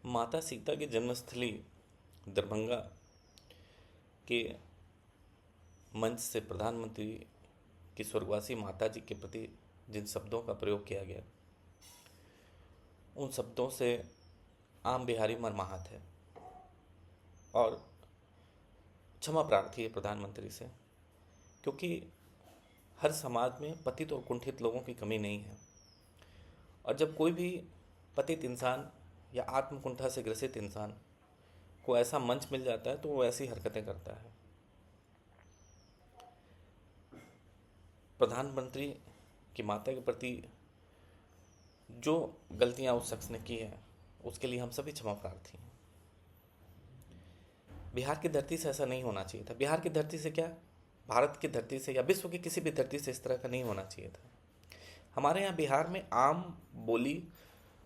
माता सीता की जन्मस्थली दरभंगा के मंच से प्रधानमंत्री की स्वर्गवासी माता जी के प्रति जिन शब्दों का प्रयोग किया गया, उन शब्दों से आम बिहारी मर्माहत है और क्षमा प्रार्थी है प्रधानमंत्री से, क्योंकि हर समाज में पतित और कुंठित लोगों की कमी नहीं है। और जब कोई भी पतित इंसान या आत्मकुंठा से ग्रसित इंसान को ऐसा मंच मिल जाता है तो वो ऐसी हरकतें करता है। प्रधानमंत्री की माता के प्रति जो गलतियां उस शख्स ने की है, उसके लिए हम सभी क्षमा प्रार्थी हैं। बिहार की धरती से ऐसा नहीं होना चाहिए था। बिहार की धरती से क्या, भारत की धरती से या विश्व की किसी भी धरती से इस तरह का नहीं होना चाहिए था। हमारे यहाँ बिहार में आम बोली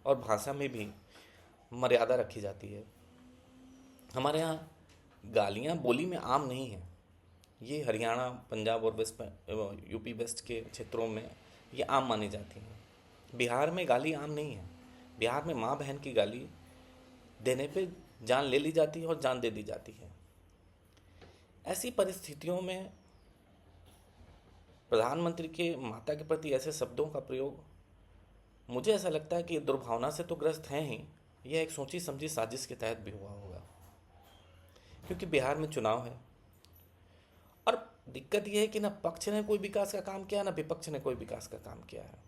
और भाषा में भी मर्यादा रखी जाती है। हमारे यहाँ गालियाँ बोली में आम नहीं है। ये हरियाणा, पंजाब और यूपी वेस्ट के क्षेत्रों में ये आम मानी जाती हैं। बिहार में गाली आम नहीं है। बिहार में माँ बहन की गाली देने पे जान ले ली जाती है और जान दे दी जाती है। ऐसी परिस्थितियों में प्रधानमंत्री के माता के प्रति ऐसे शब्दों का प्रयोग, मुझे ऐसा लगता है कि ये दुर्भावना से तो ग्रस्त हैं ही, यह एक सोची समझी साजिश के तहत भी हुआ होगा, क्योंकि बिहार में चुनाव है। और दिक्कत यह है कि ना पक्ष ने कोई विकास का काम किया, ना विपक्ष ने कोई विकास का काम किया है।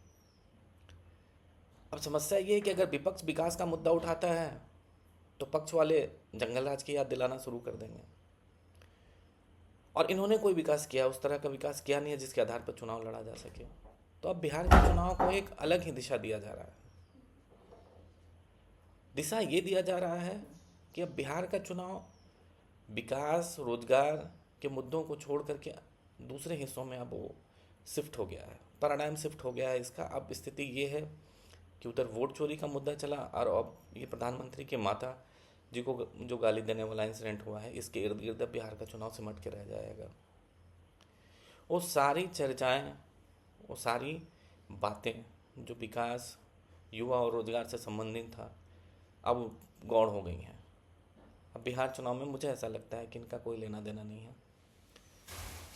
अब समस्या ये है कि अगर विपक्ष विकास का मुद्दा उठाता है तो पक्ष वाले जंगल राज की याद दिलाना शुरू कर देंगे। और इन्होंने कोई विकास किया, उस तरह का विकास किया नहीं है जिसके आधार पर चुनाव लड़ा जा सके। तो अब बिहार के चुनाव को एक अलग ही दिशा दिया जा रहा है। दिशा ये दिया जा रहा है कि अब बिहार का चुनाव विकास, रोजगार के मुद्दों को छोड़ करके दूसरे हिस्सों में अब वो शिफ्ट हो गया है, पैराडाइम शिफ्ट हो गया है इसका। अब स्थिति ये है कि उधर वोट चोरी का मुद्दा चला और अब ये प्रधानमंत्री के माता जी को जो गाली देने वाला इंसिडेंट हुआ है, इसके इर्द गिर्द बिहार का चुनाव सिमट के रह जाएगा। वो सारी चर्चाएं, वो सारी बातें जो विकास, युवा और रोजगार से संबंधित था, अब गौण हो गई हैं। अब बिहार चुनाव में मुझे ऐसा लगता है कि इनका कोई लेना देना नहीं है।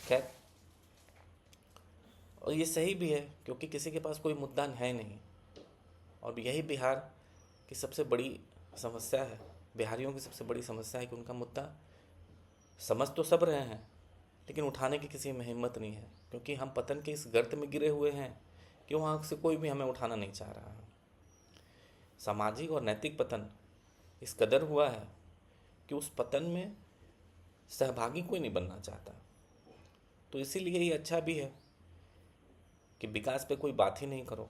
खैर, और ये सही भी है क्योंकि किसी के पास कोई मुद्दा है नहीं। और यही बिहार की सबसे बड़ी समस्या है, बिहारियों की सबसे बड़ी समस्या है कि उनका मुद्दा समझ तो सब रहे हैं लेकिन उठाने की किसी में हिम्मत नहीं है, क्योंकि हम पतन के इस गर्त में गिरे हुए हैं कि वहाँ से कोई भी हमें उठाना नहीं चाह रहा है। सामाजिक और नैतिक पतन इस कदर हुआ है कि उस पतन में सहभागी कोई नहीं बनना चाहता। तो इसीलिए ये अच्छा भी है कि विकास पे कोई बात ही नहीं करो।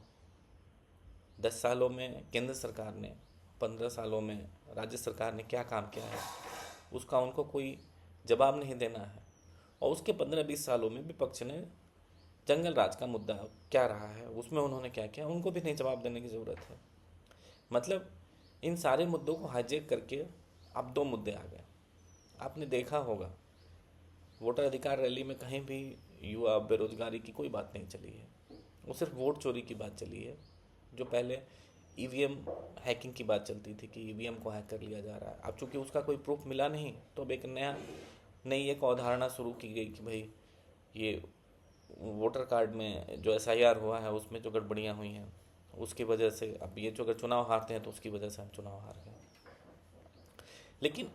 10 सालों में केंद्र सरकार ने, 15 सालों में राज्य सरकार ने क्या काम किया है उसका उनको कोई जवाब नहीं देना है। और उसके 15-20 सालों में विपक्ष ने जंगल राज का मुद्दा क्या रहा है, उसमें उन्होंने क्या किया, उनको भी नहीं जवाब देने की ज़रूरत है। मतलब इन सारे मुद्दों को हाईजैक करके अब 2 मुद्दे आ गए। आपने देखा होगा वोटर अधिकार रैली में कहीं भी युवा बेरोजगारी की कोई बात नहीं चली है, वो सिर्फ वोट चोरी की बात चली है। जो पहले ईवीएम हैकिंग की बात चलती थी कि ईवीएम को हैक कर लिया जा रहा है, अब चूंकि उसका कोई प्रूफ मिला नहीं तो अब एक नई एक अवधारणा शुरू की गई कि भाई ये वोटर कार्ड में जो एसआईआर हुआ है उसमें जो गड़बड़ियाँ हुई हैं उसकी वजह से अब ये जो अगर चुनाव हारते हैं तो उसकी वजह से हम चुनाव हार गए। लेकिन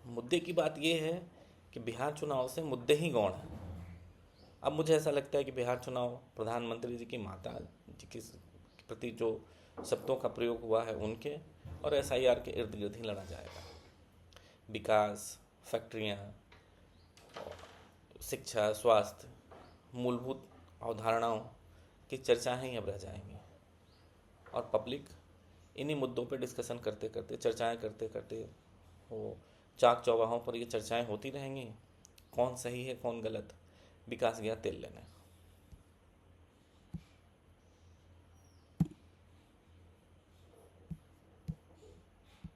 मुद्दे की बात ये है कि बिहार चुनाव से मुद्दे ही गौण हैं। अब मुझे ऐसा लगता है कि बिहार चुनाव प्रधानमंत्री जी की माता जी के प्रति जो शब्दों का प्रयोग हुआ है उनके और एसआईआर के इर्द गिर्द ही लड़ा जाएगा। विकास, फैक्ट्रियाँ, शिक्षा, स्वास्थ्य, मूलभूत अवधारणाओं की चर्चाएं ही अब रह जाएंगी और पब्लिक इन्हीं मुद्दों पर डिस्कशन करते करते, चर्चाएं करते करते, वो चाक चौराहों पर ये चर्चाएं होती रहेंगी, कौन सही है कौन गलत, विकास गया तेल लेने।